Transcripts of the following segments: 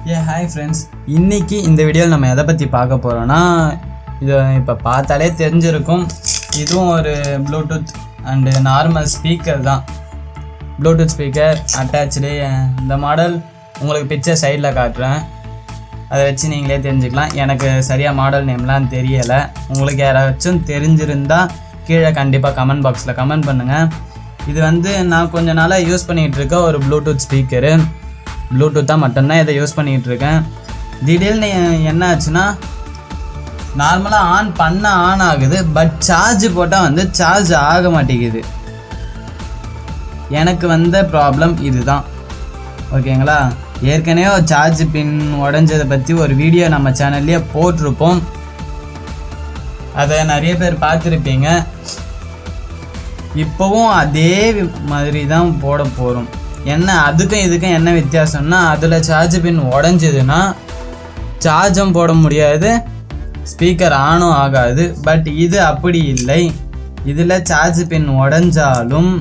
Hi friends, இன்றைக்கி இந்த வீடியோவில் நம்ம எதை பற்றி பார்க்க போகிறோன்னா, இதை இப்போ பார்த்தாலே தெரிஞ்சிருக்கும். இதுவும் ஒரு ப்ளூடூத் அண்டு நார்மல் ஸ்பீக்கர் தான். Bluetooth speaker attach. இந்த மாடல் உங்களுக்கு பிக்சர் சைடில் காட்டுறேன், அதை வச்சு நீங்களே தெரிஞ்சுக்கலாம். எனக்கு சரியாக மாடல் நேம்லாம் தெரியலை. உங்களுக்கு யாராச்சும் தெரிஞ்சிருந்தால் கீழே கண்டிப்பாக கமெண்ட் பாக்ஸில் கமெண்ட் பண்ணுங்கள். இது நான் கொஞ்ச நாளாக யூஸ் பண்ணிகிட்டு இருக்க ஒரு ப்ளூடூத் ஸ்பீக்கரு. ப்ளூடூத்தாக மட்டும்தான் இதை யூஸ் பண்ணிகிட்ருக்கேன். திடீர்னு என்ன ஆச்சுன்னா, நார்மலாக ஆன் ஆகுது, பட் சார்ஜ் போட்டால் சார்ஜ் ஆக மாட்டேங்குது. எனக்கு வந்த ப்ராப்ளம் இதுதான். ஓகேங்களா? ஏற்கனவே சார்ஜ் பின் உடஞ்சதை பற்றி ஒரு வீடியோ நம்ம சேனல்லையே போட்டிருப்போம். அதை நிறைய பேர் பார்த்துருப்பீங்க. இப்போவும் அதே மாதிரி தான் போட போகிறோம். என்ன அதுக்கும் இதுக்கும் என்ன வித்தியாசம்னா, அதில் சார்ஜ் பின் உடஞ்சதுன்னா சார்ஜும் போட முடியாது, ஸ்பீக்கர் ஆனும் ஆகாது. பட் இது அப்படி இல்லை. இதில் சார்ஜ் பின் உடஞ்சாலும்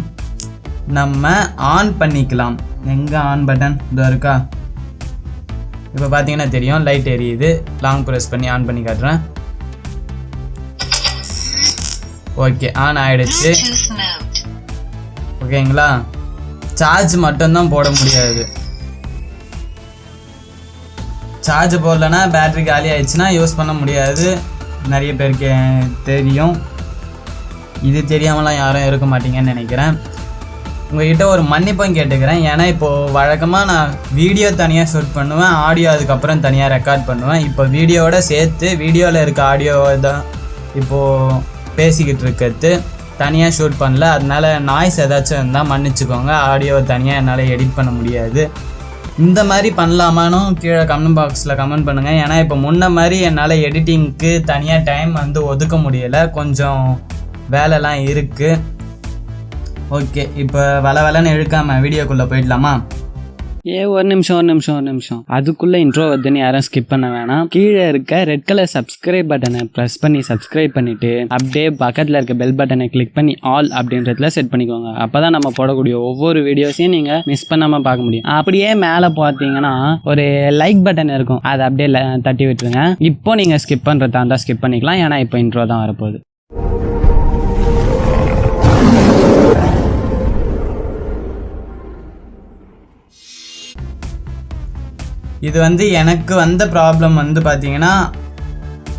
நம்ம ஆன் பண்ணிக்கலாம். எங்கே ஆன் பட்டன் இதோ இருக்கா? இப்போ பார்த்தீங்கன்னா தெரியும், லைட் எரியுது. லாங் ப்ரெஸ் பண்ணி ஆன் பண்ணி காட்டுறேன். ஓகே, ஆன் ஆகிடுச்சு. ஓகேங்களா? சார்ஜ் மட்டும்தான் போட முடியாது. சார்ஜ் போடலன்னா பேட்ரி காலி ஆயிடுச்சுன்னா யூஸ் பண்ண முடியாது. நிறைய பேருக்கு தெரியும். இது தெரியாமலாம் யாரும் இருக்க மாட்டீங்கன்னு நினைக்கிறேன். உங்கள்கிட்ட ஒரு மன்னிப்பும் கேட்டுக்கிறேன். ஏன்னா இப்போது வழக்கமாக நான் வீடியோ தனியாக ஷூட் பண்ணுவேன், ஆடியோ அதுக்கப்புறம் தனியாக ரெக்கார்ட் பண்ணுவேன். இப்போ வீடியோவோட சேர்த்து வீடியோவில் இருக்க ஆடியோவை தான் இப்போது பேசிக்கிட்டு இருக்கிறது, தனியாக ஷூட் பண்ணல. அதனால நாய்ஸ் ஏதாச்சும் இருந்தால் மன்னிச்சுக்கோங்க. ஆடியோவை தனியாக என்னால் எடிட் பண்ண முடியாது. இந்த மாதிரி பண்ணலாமான்னு கீழே கமெண்ட் பாக்ஸில் கமெண்ட் பண்ணுங்கள். ஏன்னா இப்போ முன்ன மாதிரி என்னால் எடிட்டிங்க்கு தனியாக டைம் ஒதுக்க முடியலை. கொஞ்சம் வேலைலாம் இருக்குது. ஓகே, இப்போ வளன்னு இழுக்காமல் வீடியோக்குள்ளே போயிடலாமா? ஒரு நிமிஷம் அதுக்குள்ளே இன்ட்ரோ வருதுன்னு யாரும் ஸ்கிப் பண்ண வேணாம். கீழே இருக்க ரெட் கலர் சப்ஸ்கிரைப் பட்டனை ப்ரெஸ் பண்ணி சப்ஸ்கிரைப் பண்ணிவிட்டு அப்படியே பக்கத்தில் இருக்க பெல் பட்டனை கிளிக் பண்ணி ஆல் அப்படின்றதுல செட் பண்ணிக்கோங்க. அப்போ தான் நம்ம போடக்கூடிய ஒவ்வொரு வீடியோஸையும் நீங்கள் மிஸ் பண்ணாமல் பார்க்க முடியும். அப்படியே மேலே பார்த்தீங்கன்னா ஒரு லைக் பட்டன் இருக்கும், அதை அப்படியே தட்டி விட்டுருங்க. இப்போ நீங்கள் ஸ்கிப் பண்ணுறதா இருந்தால் ஸ்கிப் பண்ணிக்கலாம், ஏன்னா இப்போ இன்ட்ரோ தான் வரப்போகுது. இது எனக்கு வந்த ப்ராப்ளம் பார்த்தீங்கன்னா,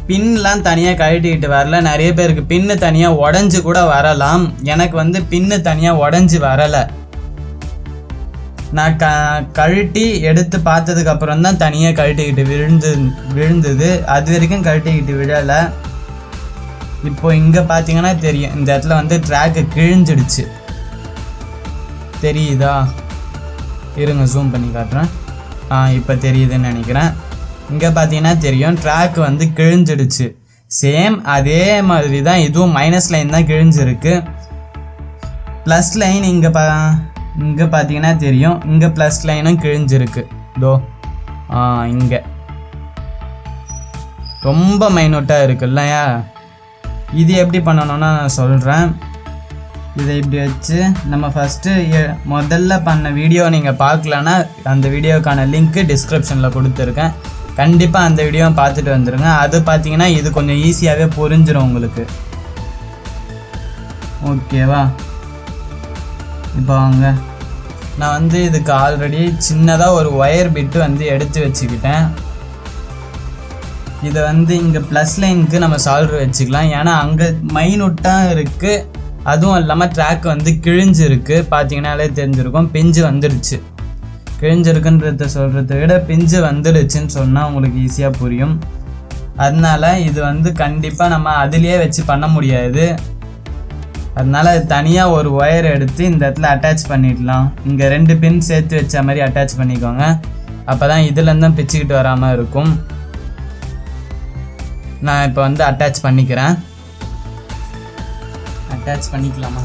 பின்லாம் தனியாக கழட்டிக்கிட்டு வரல. நிறைய பேருக்கு பின்னு தனியாக உடஞ்சி கூட வரலாம். எனக்கு பின்னு தனியாக உடஞ்சி வரலை. நான் கழட்டி எடுத்து பார்த்ததுக்கப்புறம் தான் தனியாக கழட்டிக்கிட்டு விழுந்தது. அது வரைக்கும் கழட்டிக்கிட்டு விழலை. இப்போ இங்கே பார்த்தீங்கன்னா தெரியும், இந்த இடத்துல ட்ராக்கு கிழிஞ்சிடுச்சு. தெரியுதா? இருங்க, ஜூம் பண்ணி காட்டுறேன். இப்போ தெரியுதுன்னு நினைக்கிறேன். இங்கே பார்த்தீங்கன்னா தெரியும், ட்ராக் கிழிஞ்சிடுச்சு. சேம் அதே மாதிரி தான் இதுவும் மைனஸ் லைன் தான் கிழிஞ்சிருக்கு. ப்ளஸ் லைன் இங்கே பார்த்தீங்கன்னா தெரியும், இங்கே ப்ளஸ் லைனும் கிழிஞ்சிருக்கு. இங்கே ரொம்ப மைனூட்டாக இருக்கு இல்லையா? இது எப்படி பண்ணணும்னா நான் சொல்கிறேன். இதை இப்படி வச்சு நம்ம ஃபஸ்ட்டு முதல்ல பண்ண வீடியோ நீங்கள் பார்க்கலன்னா அந்த வீடியோக்கான லிங்க்கு டிஸ்கிரிப்ஷனில் கொடுத்துருக்கேன். கண்டிப்பாக அந்த வீடியோவை பார்த்துட்டு வந்துடுங்க. அது பார்த்தீங்கன்னா இது கொஞ்சம் ஈஸியாகவே புரிஞ்சிடும் உங்களுக்கு. ஓகேவா? இப்போ வாங்க, நான் இதுக்கு ஆல்ரெடி சின்னதாக ஒரு ஒயர் பிட்டு எடுத்து வச்சுக்கிட்டேன். இதை இங்கே ப்ளஸ் லைனுக்கு நம்ம சால்வர் வச்சுக்கலாம். ஏன்னா அங்கே மைனூட்டாக இருக்குது. அதுவும் இல்லாமல் ட்ராக் கிழிஞ்சிருக்கு. பார்த்தீங்கன்னாலே தெரிஞ்சிருக்கும், பிஞ்சு வந்துடுச்சு. கிழிஞ்சிருக்குன்றத சொல்கிறத விட பிஞ்சு வந்துடுச்சுன்னு சொன்னால் உங்களுக்கு ஈஸியாக புரியும். அதனால் இது கண்டிப்பாக நம்ம அதிலேயே வச்சு பண்ண முடியாது. அதனால் தனியாக ஒரு ஒயர் எடுத்து இந்த இடத்துல அட்டாச் பண்ணிடலாம். இங்கே 2 பின் சேர்த்து வச்ச மாதிரி அட்டாச் பண்ணிக்கோங்க. அப்போ தான் இதுலேருந்தும் பிச்சுக்கிட்டு வராமல் இருக்கும். நான் இப்போ அட்டாச் பண்ணிக்கிறேன். அட்டாச் பண்ணிக்கலாமா?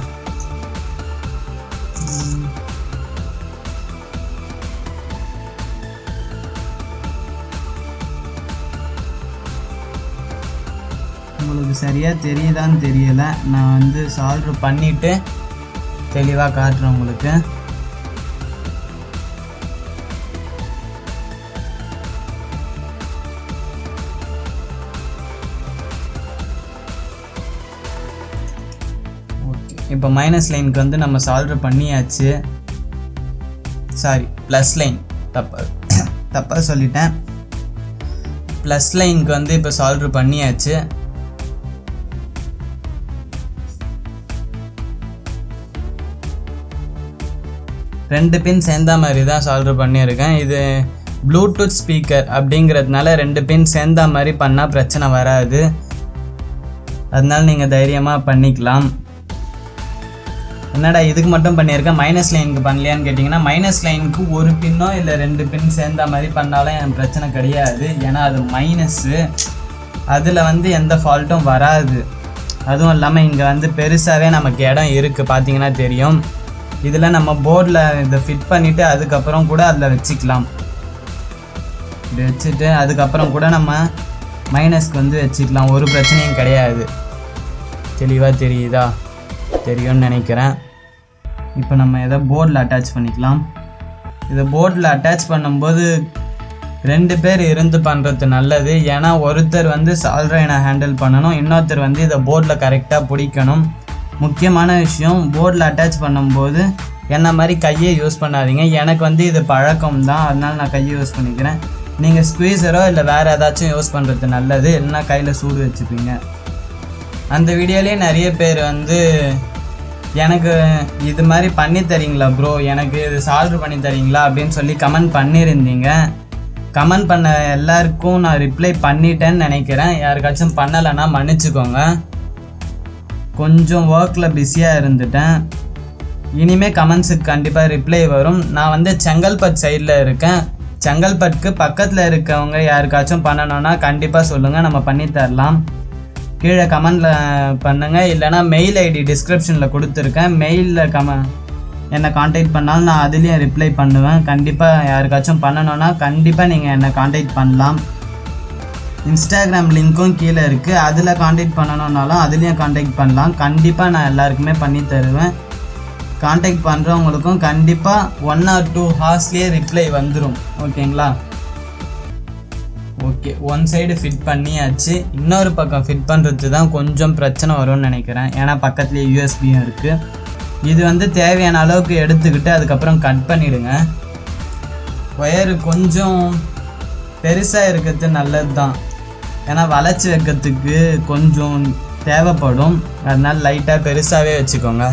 உங்களுக்கு சரியாக தெரியுதான்னு தெரியலை. நான் சால்வ் பண்ணிவிட்டு தெளிவாக காட்டுறேன் உங்களுக்கு. இப்போ மைனஸ் லைனுக்கு வந்து நம்ம சால்வ் பண்ணியாச்சு. சாரி, ப்ளஸ் லைன், தப்பாக சொல்லிட்டேன். ப்ளஸ் லைனுக்கு வந்து இப்போ சால்வ் பண்ணியாச்சு. ரெண்டு பின் சேர்ந்த மாதிரி தான் சால்வ் பண்ணியிருக்கேன். இது ப்ளூடூத் ஸ்பீக்கர் அப்படிங்கிறதுனால 2 பின் சேர்ந்த மாதிரி பண்ணால் பிரச்சனை வராது. அதனால நீங்கள் தைரியமாக பண்ணிக்கலாம். என்னடா இதுக்கு மட்டும் பண்ணியிருக்கேன், மைனஸ் லைனுக்கு பண்ணலையான்னு கேட்டிங்கன்னா, மைனஸ் லைனுக்கு ஒரு பின்னோ இல்லை 2 பின் சேர்ந்த மாதிரி பண்ணாலும் எனக்கு பிரச்சனை கிடையாது. ஏன்னா அது மைனஸ்ஸு, அதில் வந்து எந்த ஃபால்ட்டும் வராது. அதுவும் இல்லாமல் இங்கே வந்து பெருசாகவே நமக்கு இடம் இருக்குது, பார்த்தீங்கன்னா தெரியும். இதில் நம்ம போர்டில் இதை ஃபிட் பண்ணிவிட்டு அதுக்கப்புறம் கூட அதில் வச்சுக்கலாம். இப்படி வச்சுட்டு அதுக்கப்புறம் கூட நம்ம மைனஸ்க்கு வந்து வச்சுக்கலாம், ஒரு பிரச்சனையும் கிடையாது. தெளிவாக தெரியுதா? தெரியும்னு நினைக்கிறேன். இப்போ நம்ம எதை போர்டில் அட்டாச் பண்ணிக்கலாம். இதை போர்டில் அட்டாச் பண்ணும்போது 2 பேர் இருந்து பண்ணுறது நல்லது. ஏன்னா ஒருத்தர் வந்து சால்ரைனை ஹேண்டில் பண்ணணும், இன்னொருத்தர் வந்து இதை போர்டில் கரெக்டாக பிடிக்கணும். முக்கியமான விஷயம், போர்டில் அட்டாச் பண்ணும்போது என்ன மாதிரி கையை யூஸ் பண்ணாதீங்க. எனக்கு வந்து இது பழக்கம் தான், அதனால நான் கையை யூஸ் பண்ணிக்கிறேன். நீங்கள் ஸ்குவீசரோ இல்லை வேறு ஏதாச்சும் யூஸ் பண்ணுறது நல்லது, இல்லைன்னா கையில் சூடு வச்சுப்பீங்க. அந்த வீடியோலேயே நிறைய பேர் வந்து எனக்கு இது மாதிரி பண்ணி தரீங்களா ப்ரோ, எனக்கு இது சால்வ் பண்ணி தரீங்களா அப்படின்னு சொல்லி கமெண்ட் பண்ணியிருந்தீங்க. கமெண்ட் பண்ண எல்லாருக்கும் நான் ரிப்ளை பண்ணிட்டேன்னு நினைக்கிறேன். யாருக்காச்சும் பண்ணலைன்னா மன்னிச்சுக்கோங்க, கொஞ்சம் ஒர்க்கில் பிஸியாக இருந்துட்டேன். இனிமேல் கமெண்ட்ஸுக்கு கண்டிப்பாக ரிப்ளை வரும். நான் வந்து செங்கல்பட்டு சைடில் இருக்கேன். செங்கல்பட்டுக்கு பக்கத்தில் இருக்கவங்க யாருக்காச்சும் பண்ணணுன்னா கண்டிப்பாக சொல்லுங்கள், நம்ம பண்ணி தரலாம். கீழே கமெண்டில் பண்ணுங்கள், இல்லைனா மெயில் ஐடி டிஸ்கிரிப்ஷனில் கொடுத்துருக்கேன். மெயிலில் என்னை காண்டாக்ட் பண்ணாலும் நான் அதுலேயும் ரிப்ளை பண்ணுவேன். கண்டிப்பாக யாருக்காச்சும் பண்ணணுன்னா கண்டிப்பாக நீங்கள் என்னை காண்டாக்ட் பண்ணலாம். இன்ஸ்டாகிராம் லிங்க்கும் கீழே இருக்குது, அதில் காண்டாக்ட் பண்ணணுன்னாலும் அதுலேயும் காண்டாக்ட் பண்ணலாம். கண்டிப்பாக நான் எல்லாருக்குமே பண்ணி தருவேன். காண்டாக்ட் பண்ணுறவங்களுக்கும் கண்டிப்பாக 1 or 2 ஹார்ஸ்லேயே ரிப்ளை வந்துடும். ஓகேங்களா? ஓகே, ஒன் சைடு ஃபிட் பண்ணியாச்சு. இன்னொரு பக்கம் ஃபிட் பண்ணுறது தான் கொஞ்சம் பிரச்சனை வரும்னு நினைக்கிறேன். ஏன்னா பக்கத்துலேயே யூஎஸ்பியும் இருக்குது. இது வந்து தேவையான அளவுக்கு எடுத்துக்கிட்டு அதுக்கப்புறம் கட் பண்ணிவிடுங்க. ஒயரு கொஞ்சம் பெருசாக இருக்கிறது நல்லது தான், ஏன்னா வளைச்சி வைக்கிறதுக்கு கொஞ்சம் தேவைப்படும். அதனால் லைட்டாக பெருசாகவே வச்சுக்கோங்க.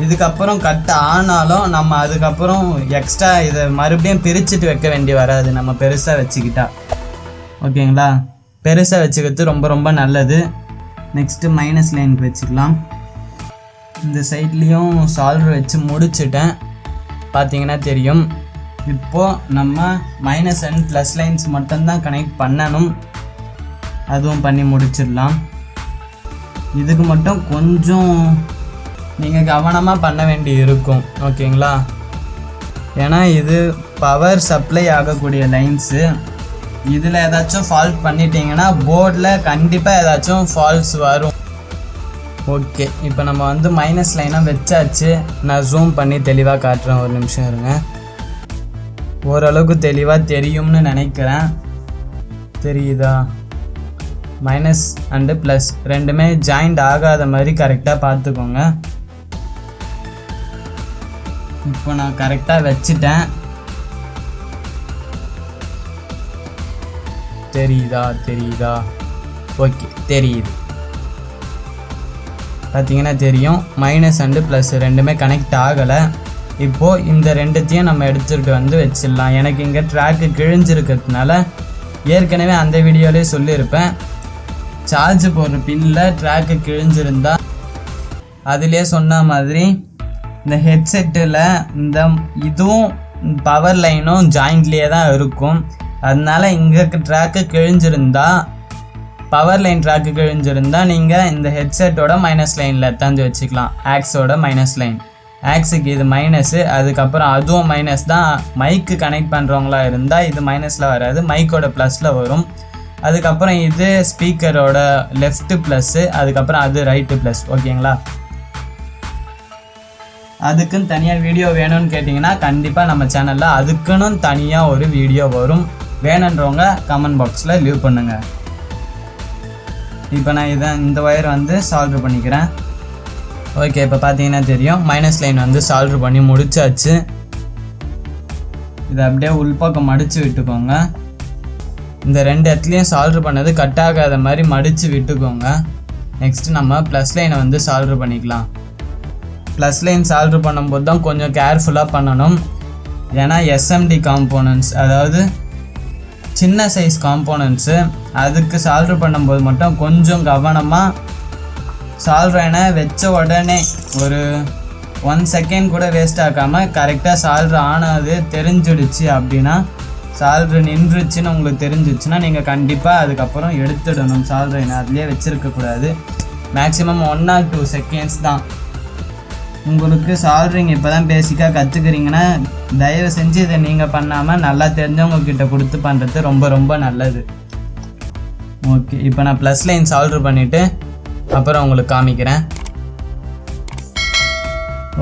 இதுக்கப்புறம் கட் ஆனாலும் நம்ம அதுக்கப்புறம் எக்ஸ்ட்ரா இதை மறுபடியும் பிரிச்சுட்டு வைக்க வேண்டி வராது, நம்ம பெருசாக வச்சுக்கிட்டா. ஓகேங்களா? பெருசாக வச்சுக்கிறது ரொம்ப ரொம்ப நல்லது. நெக்ஸ்ட்டு மைனஸ் லைனுக்கு வச்சுக்கலாம். இந்த சைட்லேயும் சால்வர் வச்சு முடிச்சுட்டேன், பார்த்தீங்கன்னா தெரியும். இப்போது நம்ம மைனஸ் அண்ட் ப்ளஸ் லைன்ஸ் மட்டும்தான் கனெக்ட் பண்ணணும், அதுவும் பண்ணி முடிச்சிடலாம். இதுக்கு மட்டும் கொஞ்சம் நீங்கள் கவனமாக பண்ண வேண்டி இருக்கும். ஓகேங்களா? ஏன்னா இது பவர் சப்ளை ஆகக்கூடிய லைன்ஸு. இதில் ஏதாச்சும் ஃபால்ட் பண்ணிட்டீங்கன்னா போர்டில் கண்டிப்பாக ஏதாச்சும் ஃபால்ட்ஸ் வரும். ஓகே, இப்போ நம்ம வந்து மைனஸ் லைனாக வச்சாச்சு. நான் ஜூம் பண்ணி தெளிவாக காட்டுறேன், ஒரு நிமிஷம் இருங்க. ஓரளவுக்கு தெளிவாக தெரியும்னு நினைக்கிறேன். தெரியுதா? மைனஸ் அண்டு ப்ளஸ் ரெண்டுமே ஜாயிண்ட் ஆகாத மாதிரி கரெக்டாக பார்த்துக்கோங்க. இப்போ நான் கரெக்டாக வச்சுட்டேன். தெரியுதா? ஓகே, தெரியுது. பார்த்தீங்கன்னா தெரியும், மைனஸ் அண்டு ப்ளஸ் ரெண்டுமே கனெக்ட் ஆகலை. இப்போது இந்த ரெண்டுத்தையும் நம்ம எடுத்துகிட்டு வந்து வச்சிடலாம். எனக்கு இங்கே ட்ராக்கு கிழிஞ்சிருக்கிறதுனால ஏற்கனவே அந்த வீடியோலேயே சொல்லியிருப்பேன், சார்ஜ் போடுற பின்னில் ட்ராக்கு கிழிஞ்சிருந்தா அதிலே சொன்ன மாதிரி இந்த ஹெட்செட்டில் இந்த இதுவும் பவர் லைனும் ஜாயிண்ட்லேயே தான் இருக்கும். அதனால் இங்கே ட்ராக்கு கிழிஞ்சிருந்தா, பவர் லைன் ட்ராக்கு கிழிஞ்சிருந்தா நீங்கள் இந்த ஹெட்செட்டோட மைனஸ் லைனில் எடுத்தாந்து வச்சுக்கலாம். ஆக்ஸோட மைனஸ் லைன், ஆக்ஸுக்கு இது மைனஸு, அதுக்கப்புறம் அதுவும் மைனஸ் தான். மைக்கு கனெக்ட் பண்ணுறவங்களா இருந்தால் இது மைனஸில் வராது, மைக்கோட ப்ளஸில் வரும். அதுக்கப்புறம் இது ஸ்பீக்கரோட லெஃப்ட்டு ப்ளஸ்ஸு, அதுக்கப்புறம் அது ரைட்டு ப்ளஸ். ஓகேங்களா? அதுக்குன்னு தனியாக வீடியோ வேணும்னு கேட்டிங்கன்னா கண்டிப்பாக நம்ம சேனலில் அதுக்குன்னு தனியாக ஒரு வீடியோ வரும். வேணுன்றவங்க கமெண்ட் பாக்ஸில் லீவ் பண்ணுங்கள். இப்போ நான் இந்த ஒயர் வந்து சால்வ் பண்ணிக்கிறேன். ஓகே, இப்போ பார்த்தீங்கன்னா தெரியும் மைனஸ் லைன் வந்து சால்வ் பண்ணி முடிச்சாச்சு. இதை அப்படியே உள்பக்கம் மடித்து விட்டுக்கோங்க. இந்த 2 இடத்துலையும் சால்வ் பண்ணது கட் ஆகாத மாதிரி மடித்து விட்டுக்கோங்க. நெக்ஸ்ட்டு நம்ம ப்ளஸ் லைனை வந்து சால்வ் பண்ணிக்கலாம். ப்ளஸ் லைன் சால்வ் பண்ணும்போது தான் கொஞ்சம் கேர்ஃபுல்லாக பண்ணணும். ஏன்னா எஸ்எம்டி காம்போனன்ட்ஸ், அதாவது சின்ன சைஸ் காம்போனன்ட்ஸு, அதுக்கு சால்வ் பண்ணும்போது மட்டும் கொஞ்சம் கவனமாக சால்வனை வச்ச உடனே ஒரு 1 செகண்ட் கூட வேஸ்ட் ஆக்காமல் கரெக்டாக சால்வ் ஆனது தெரிஞ்சிடுச்சு அப்படின்னா, சால்வ் நின்றுச்சுன்னு உங்களுக்கு தெரிஞ்சிச்சுன்னா நீங்கள் கண்டிப்பாக அதுக்கப்புறம் எடுத்துடணும். சால்வனை அதுலேயே வச்சுருக்கக்கூடாது. மேக்ஸிமம் 1 or 2 செகண்ட்ஸ் தான். உங்களுக்கு சால்விங் இப்போ தான் பேசிக்காக கற்றுக்குறீங்கன்னா தயவு செஞ்சு இதை நீங்கள் பண்ணாமல் நல்லா தெரிஞ்சவங்கக்கிட்ட கொடுத்து பண்ணுறது ரொம்ப ரொம்ப நல்லது. ஓகே, இப்போ நான் ப்ளஸ் லைன் சால்வ் பண்ணிவிட்டு அப்புறம் உங்களுக்கு காமிக்கிறேன்.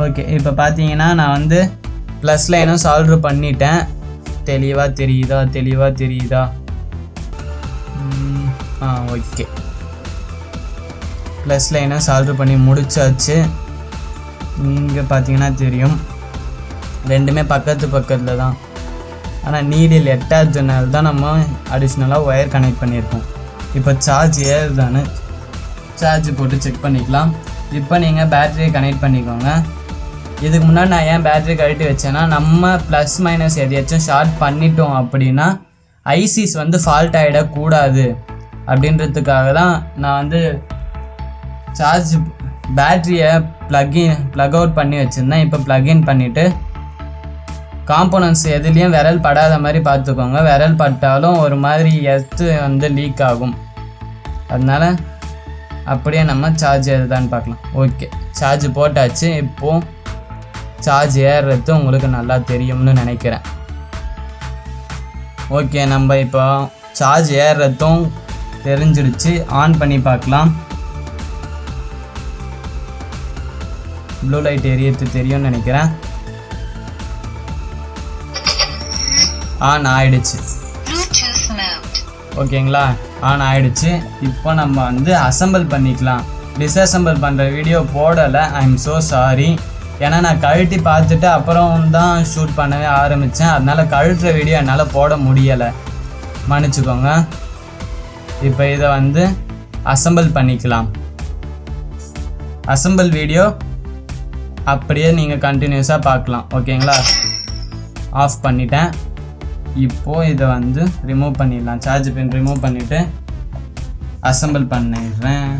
ஓகே, இப்போ பார்த்தீங்கன்னா நான் வந்து ப்ளஸ் லைனும் சால்வ் பண்ணிட்டேன். தெளிவாக தெரியுதா? ஓகே, ப்ளஸ் லைனை சால்வ் பண்ணி முடிச்சாச்சு. இங்கே பார்த்தீங்கன்னா தெரியும் ரெண்டுமே பக்கத்தில் தான். ஆனால் நீடில் எட்டாததுனால தான் நம்ம அடிஷ்னலாக ஒயர் கனெக்ட் பண்ணியிருக்கோம். இப்போ சார்ஜ் ஏறுதான்னு சார்ஜ் போட்டு செக் பண்ணிக்கலாம். இப்போ நீங்கள் பேட்டரியை கனெக்ட் பண்ணிக்கோங்க. இதுக்கு முன்னாடி நான் ஏன் பேட்டரி கழட்டி வச்சேன்னா, நம்ம ப்ளஸ் மைனஸ் எதையாச்சும் ஷார்ட் பண்ணிட்டோம் அப்படின்னா ஐசிஸ் வந்து ஃபால்ட் ஆகிடக்கூடாது அப்படின்றதுக்காக தான் நான் வந்து பேட்டரியை ப்ளக் அவுட் பண்ணி வச்சுருந்தேன். இப்போ ப்ளக்இன் பண்ணிவிட்டு காம்போனன்ட்ஸ் எதுலேயும் விரல் படாத மாதிரி பார்த்துக்கோங்க. விரல் பட்டாலும் ஒரு மாதிரி எர்த்து வந்து லீக் ஆகும். அதனால் அப்படியே நம்ம சார்ஜ் ஏறுதான்னு பார்க்கலாம். ஓகே, சார்ஜ் போட்டாச்சு. இப்போது சார்ஜ் ஏறுறது உங்களுக்கு நல்லா தெரியும்னு நினைக்கிறேன். ஓகே, நம்ம இப்போ சார்ஜ் ஏறுறதும் தெரிஞ்சிடுச்சு. ஆன் பண்ணி பார்க்கலாம். ப்ளூ லைட் எரியது தெரியும்னு நினைக்கிறேன். ஆன் ஆயிடுச்சு. ஓகேங்களா, ஆன் ஆயிடுச்சு. இப்போ நம்ம வந்து அசம்பிள் பண்ணிக்கலாம். டிஸ்அசம்பிள் பண்ணுற வீடியோ போடலை, ஐ எம் ஸோ சாரி. ஏன்னா நான் கழட்டி பார்த்துட்டு அப்புறம் தான் ஷூட் பண்ணவே ஆரம்பித்தேன். அதனால் கழட்டுற வீடியோ என்னால் போட முடியலை, மன்னிச்சுக்கோங்க. இப்போ இதை வந்து அசம்பிள் பண்ணிக்கலாம். அசம்பிள் வீடியோ அப்படியே நீங்கள் கண்டினியூஸாக பார்க்கலாம். ஓகேங்களா, ஆஃப் பண்ணிட்டேன். இப்போது இதை வந்து ரிமூவ் பண்ணிடலாம். சார்ஜ் பின் ரிமூவ் பண்ணிவிட்டு அசம்பிள் பண்ணிடுறேன்.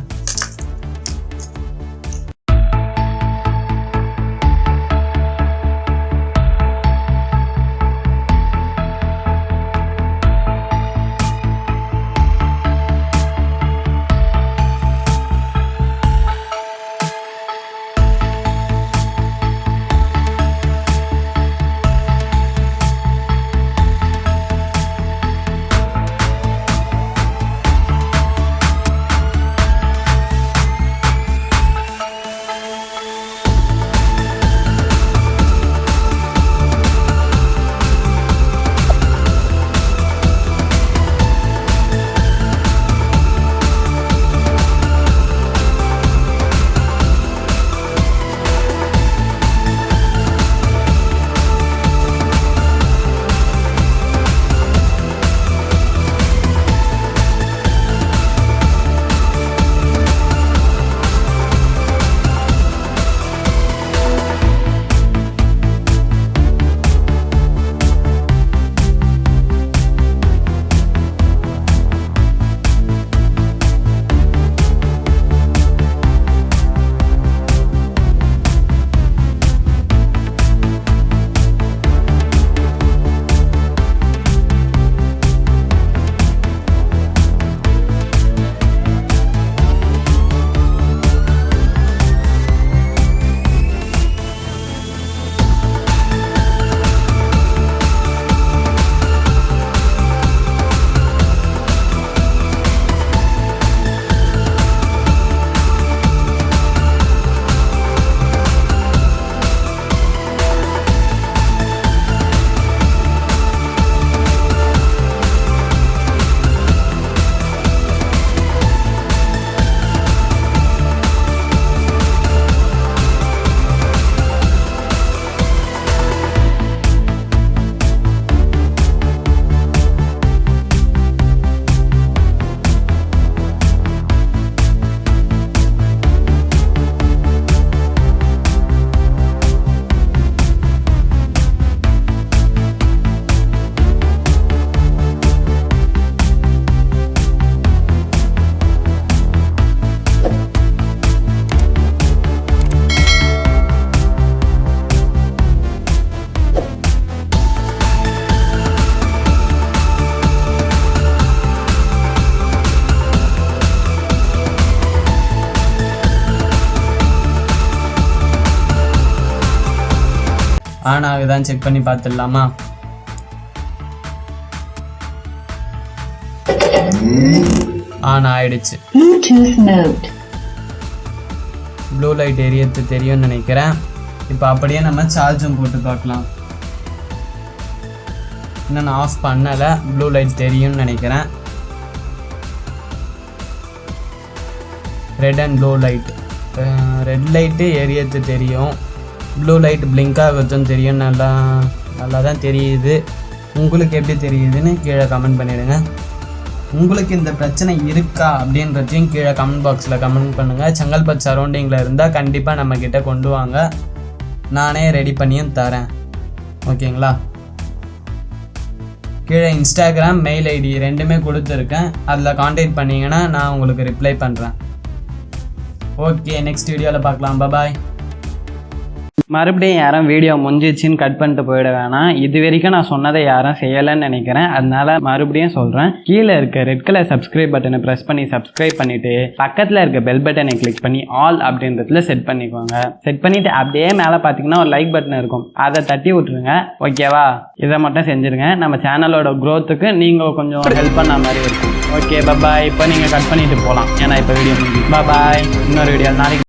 ஆன் ஆகுதான்னு செக் பண்ணி பார்த்துடலாமா? ஆன் ஆயிடுச்சு. ப்ளூ லைட் எரியது தெரியும்னு நினைக்கிறேன். இப்போ அப்படியே நம்ம சார்ஜும் போட்டு பார்க்கலாம். இன்னும் நான் ஆஃப் பண்ணலை, ப்ளூ லைட் தெரியும்னு நினைக்கிறேன். Red and blue light, red light எரியது தெரியும், ப்ளூ லைட் பிளிங்க் ஆகுதுன்னு தெரியும். நல்லா தான் தெரியுது. உங்களுக்கு எப்படி தெரியுதுன்னு கீழே கமெண்ட் பண்ணிவிடுங்க. உங்களுக்கு இந்த பிரச்சனை இருக்கா அப்படின்றதையும் கீழே கமெண்ட் பாக்ஸில் கமெண்ட் பண்ணுங்கள். செங்கல்பட்டு சரௌண்டிங்கில் இருந்தால் கண்டிப்பாக நம்மக்கிட்ட கொண்டு வாங்க, நானே ரெடி பண்ணியும் தரேன். ஓகேங்களா? கீழே இன்ஸ்டாகிராம், மெயில் ஐடி ரெண்டுமே கொடுத்துருக்கேன். அதில் காண்டாக்ட் பண்ணிங்கன்னா நான் உங்களுக்கு ரிப்ளை பண்ணுறேன். ஓகே, நெக்ஸ்ட் வீடியோவில் பார்க்கலாம். பாய். மறுபடியும் யாரும் வீடியோ முடிஞ்சிச்சின்னு கட் பண்ணிட்டு போயிட வேணாம். இது வரைக்கும் நான் சொன்னதை யாரும் செய்யலைன்னு நினைக்கிறேன். அதனால மறுபடியும் சொல்கிறேன். கீழே இருக்க ரெட் கலர் சப்ஸ்கிரைப் பட்டனை ப்ரெஸ் பண்ணி சப்ஸ்கிரைப் பண்ணிவிட்டு பக்கத்தில் இருக்க பெல் பட்டனை கிளிக் பண்ணி ஆல் அப்படின்றதுல செட் பண்ணிக்கோங்க. செட் பண்ணிவிட்டு அப்படியே மேலே பார்த்தீங்கன்னா ஒரு லைக் பட்டன் இருக்கும், அதை தட்டி விட்ருங்க. ஓகேவா? இதை மட்டும் செஞ்சுருங்க. நம்ம சேனலோட க்ரோத்துக்கு நீங்கள் கொஞ்சம் ஹெல்ப் பண்ண மாதிரி இருக்கும். ஓகே, பாய். இப்போ நீங்கள் கட் பண்ணிவிட்டு போகலாம், ஏன்னா இப்போ வீடியோ முடிஞ்சு. பாய். இன்னொரு வீடியோ நாளைக்கு